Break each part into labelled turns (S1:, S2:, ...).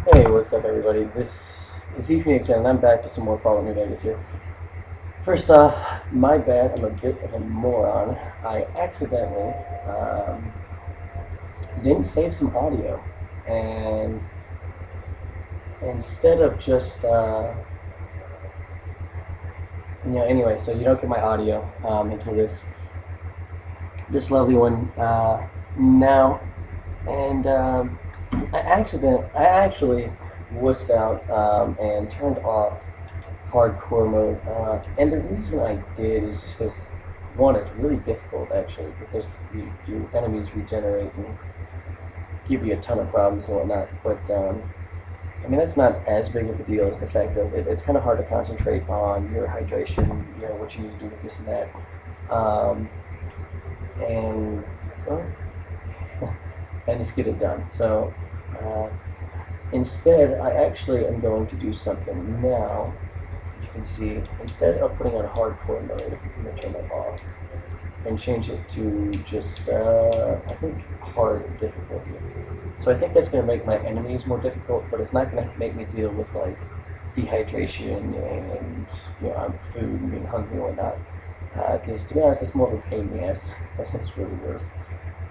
S1: Hey, what's up, everybody? This is ePhoenix, and I'm back with some more Fallout New Vegas here. First off, my bad, I'm a bit of a moron. I accidentally didn't save some audio, and instead of just, anyway, so you don't get my audio until this lovely one now, and I actually wussed out and turned off hardcore mode. And the reason I did is just because, one, it's really difficult actually because your enemies regenerate and give you a ton of problems and whatnot. But I mean, that's not as big of a deal as the fact of it's kind of hard to concentrate on your hydration, what you need to do with this and that. And well, and just get it done. So uh, instead, I actually am going to do something now. As you can see, instead of putting on hardcore mode, I'm going to turn that off and change it to just, I think, hard difficulty. So I think that's going to make my enemies more difficult, but it's not going to make me deal with, like, dehydration and, food and being hungry and whatnot. Because, to be honest, it's more of a pain in the ass than it's really worth.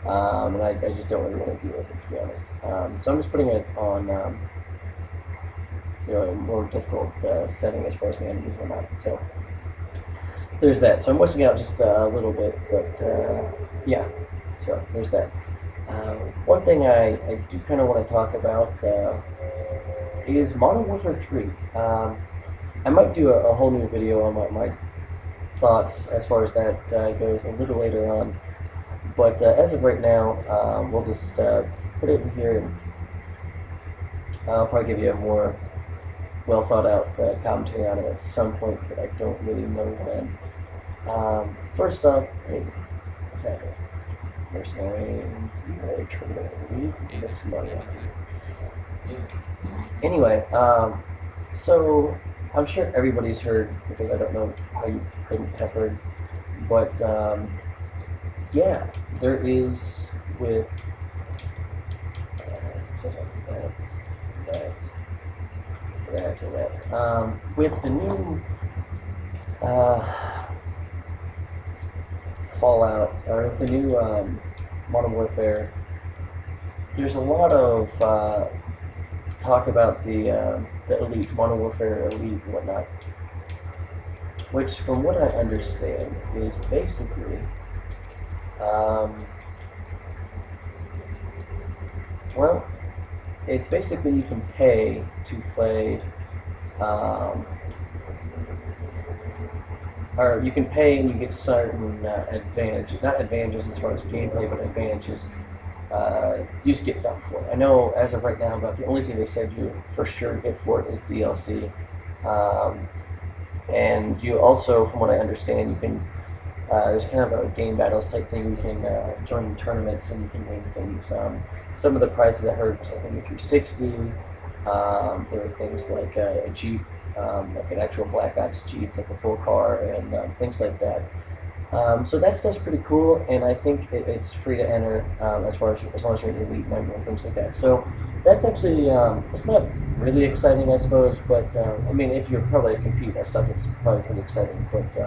S1: And I just don't really want to deal with it, to be honest. So I'm just putting it on, a more difficult setting as far as my enemies and whatnot. So there's that. So I'm wussing out just a little bit, but yeah. So there's that. One thing I do kind of want to talk about is Modern Warfare 3. I might do a whole new video on my thoughts as far as that goes a little later on. But as of right now, we'll just put it in here, and I'll probably give you a more well thought out commentary on it at some point, but I don't really know when. First off, hey, what's happening? Mercenary, Terminal, I believe. Make some money off it. Anyway, so I'm sure everybody's heard, because I don't know how you couldn't have heard, but yeah, there is with that. With the new Fallout, or with the new Modern Warfare, there's a lot of talk about the Elite, Modern Warfare Elite and whatnot, which, from what I understand, is basically well, it's basically you can pay to play, or you can pay and you get certain not advantages as far as gameplay, but advantages. You just get something for it. I know as of right now, about the only thing they said you for sure get for it is DLC. And you also, from what I understand, you can there's kind of a game battles type thing. You can join tournaments and you can win things. Some of the prizes I heard was like maybe 360. There were things like a Jeep, like an actual Black Ops Jeep, like a full car, and things like that. So that stuff's pretty cool, and I think it's free to enter as long as you're an elite member and things like that. So that's actually it's not really exciting, I suppose, but I mean, if you're probably compete that stuff, it's probably pretty exciting. But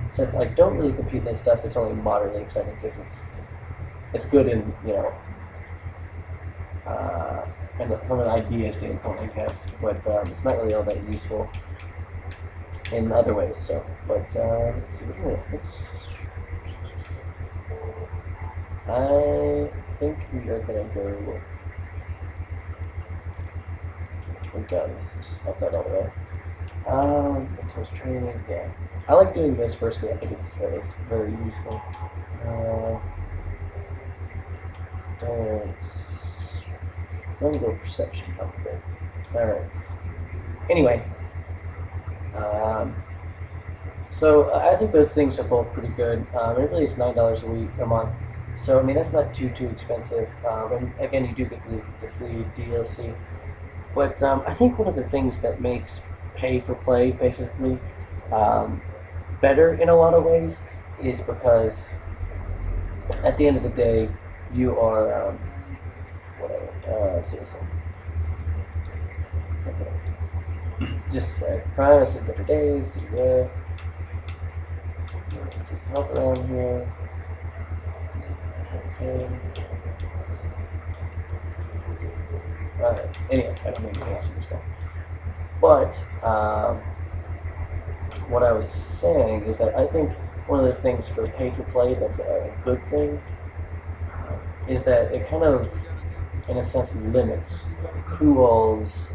S1: since I don't really compete in that stuff, it's only moderately exciting because it's good in and from an idea standpoint, I guess. But it's not really all that useful in other ways. So, but let's see. I think we are gonna go with guns. Just up that all the way. Toast training. Yeah, I like doing this first because I think it's very useful. Let me go perception. Okay. All right. Anyway, so I think those things are both pretty good. It really is $9 a month, so I mean that's not too expensive. And again, you do get the free DLC. But I think one of the things that makes pay for play basically better in a lot of ways is because at the end of the day, you are whatever. Seriously. Just promise of better days. Help around here. Okay. Alright. Anyway, I don't know anything else in this guy. But what I was saying is that I think one of the things for pay for play that's a good thing is that it kind of, in a sense, limits who all's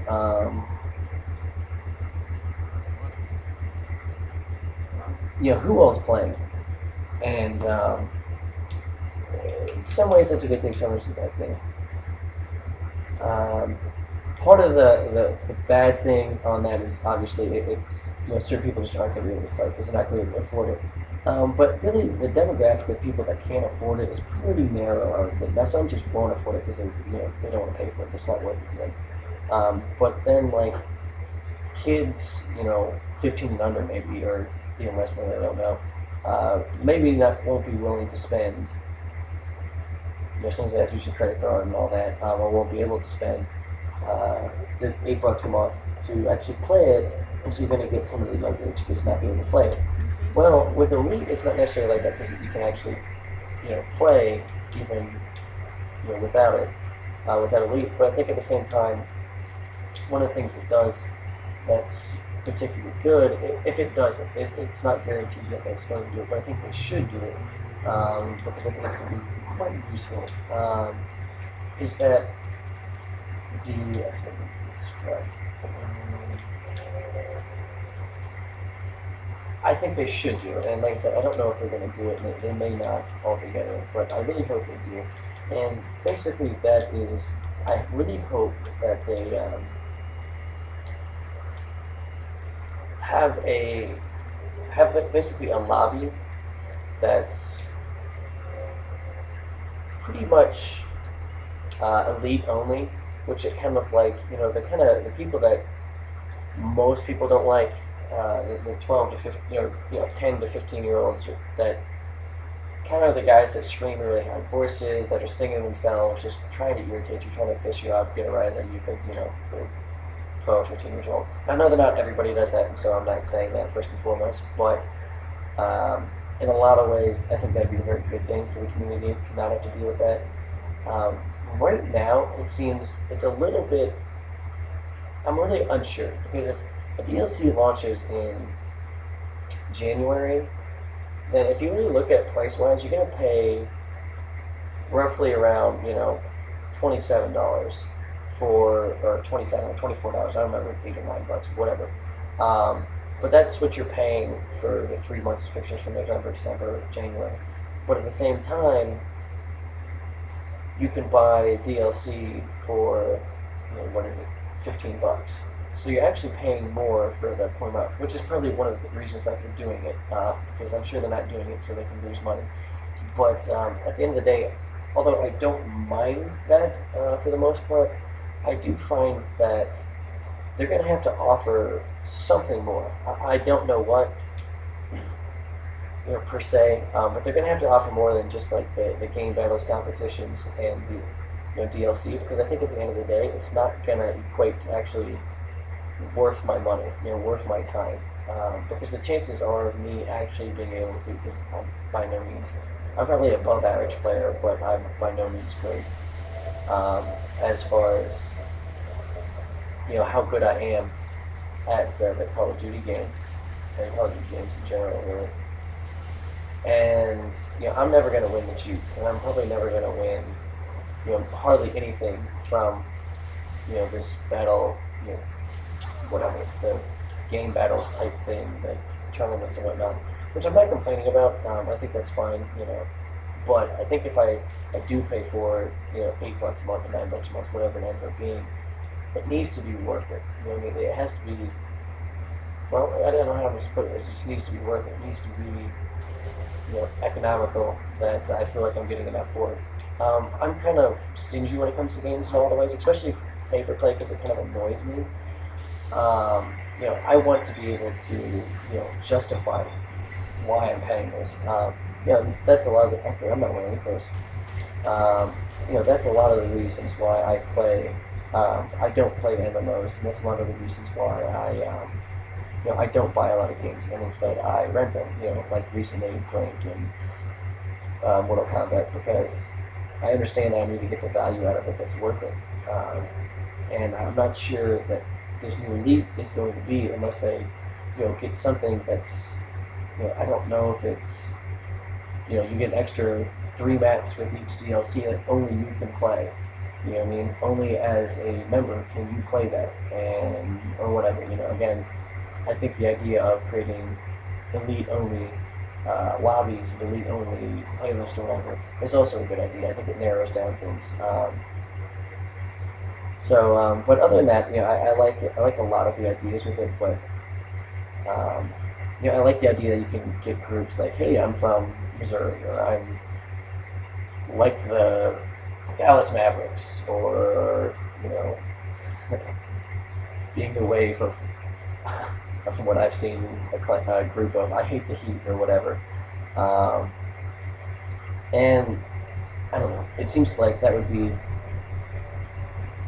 S1: who all's playing, and in some ways that's a good thing, some ways it's a bad thing. Part of the bad thing on that is obviously it's certain people just aren't going to be able to play because they're not going to be able to afford it. But really, the demographic of people that can't afford it is pretty narrow, I would think. Now, some just won't afford it because they don't want to pay for it. It's not worth it to them. But then, like, kids, 15 and under maybe, or even less than that, I don't know, maybe won't be willing to spend, since they have to use a credit card and all that, or won't be able to spend the $8 a month to actually play it, and so you're going to get some of the younger age kids not be able to play it. Well, with Elite, it's not necessarily like that because you can actually, play even, without it, without Elite. But I think at the same time, one of the things it does that's particularly good, if it doesn't, it's not guaranteed yet that it's going to do it, but I think they should do it because I think it's going to be quite useful. Is that I think they should do it, and like I said, I don't know if they're going to do it, and they may not altogether, but I really hope they do. And basically, that is, I really hope that they have basically a lobby that's pretty much elite only, which it kind of like, the people that most people don't like, the 12 to 15, 10 to 15-year-olds that kind of the guys that scream in really high voices, that are singing themselves, just trying to irritate you, trying to piss you off, get a rise out of you because, they're 12, 15 years old. I know that not everybody does that, and so I'm not saying that first and foremost, but in a lot of ways, I think that'd be a very good thing for the community to not have to deal with that. Right now, it seems it's a little bit, I'm really unsure, because if a DLC launches in January, then if you really look at it price-wise, you're going to pay roughly around, $27 or $27 or $24, I don't remember, $8 or $9, whatever. But that's what you're paying for the 3 month subscriptions from November, December, January. But at the same time, you can buy DLC for, $15. So you're actually paying more for the per month, which is probably one of the reasons that they're doing it, because I'm sure they're not doing it so they can lose money. But at the end of the day, although I don't mind that for the most part, I do find that they're going to have to offer something more. I don't know what, per se, but they're going to have to offer more than just like the game battles competitions and the DLC, because I think at the end of the day, it's not going to equate to actually worth my money, worth my time, because the chances are of me actually being able to, because I'm by no means, I'm probably an above average player, but I'm by no means great as far as how good I am at the Call of Duty game and Call of Duty games in general, really. And I'm never going to win the Jeep, and I'm probably never going to win hardly anything from this battle, whatever, the game battles type thing, the tournaments and whatnot, which I'm not complaining about. I think that's fine, but I think if I do pay for $8 a month or $9 a month, whatever it ends up being, it needs to be worth it. It has to be. Well, I don't know how to put it. It just needs to be worth it. It needs to be economical, that I feel like I'm getting enough for it. I'm kind of stingy when it comes to games in a lot of ways, especially pay for play, because it kind of annoys me. I want to be able to, justify why I'm paying this. That's a lot of the, actually, I'm not wearing any clothes. That's a lot of the reasons why I play I don't play MMOs, and that's one of the reasons why I don't buy a lot of games, and instead I rent them. Like recently Brink and Mortal Kombat, because I understand that I need to get the value out of it that's worth it. And I'm not sure that this new Elite is going to be unless they, get something that's, I don't know if it's, you get an extra 3 maps with each DLC that only you can play. You know what I mean? Only as a member can you play that, and or whatever. Again, I think the idea of creating elite only lobbies and elite only playlist or whatever is also a good idea. I think it narrows down things. But other than that, I like it. I like a lot of the ideas with it, but um, I like the idea that you can get groups like, hey, I'm from Missouri, or I'm like the Dallas Mavericks, or being the wave of, from what I've seen, a group of I hate the Heat or whatever. Um, and I don't know. It seems like that would be,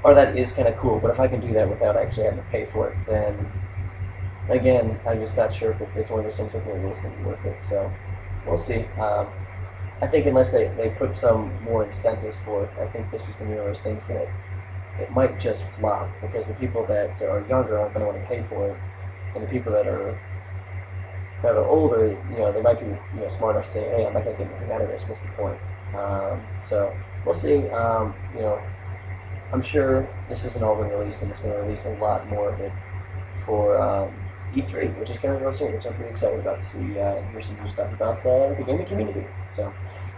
S1: or that is kind of cool. But if I can do that without actually having to pay for it, then again, I'm just not sure if it's one of those things that really is going to be worth it. So we'll see. I think unless they put some more incentives forth, I think this is going to be one of those things that it might just flop, because the people that are younger aren't going to want to pay for it, and the people that are older, they might be smart enough to say, hey, I'm not going to get anything out of this. What's the point? So we'll see. I'm sure this isn't all been released, and it's going to release a lot more of it for E3, which is coming real soon, which I'm pretty excited about to see, hear some new stuff about the gaming community. So,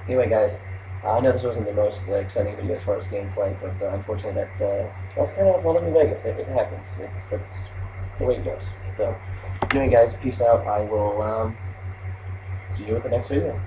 S1: anyway, guys, I know this wasn't the most exciting video as far as gameplay, but unfortunately, that's kind of Fallout New Vegas. It happens. It's the way it goes. So, anyway, guys, peace out. I will see you at the next video.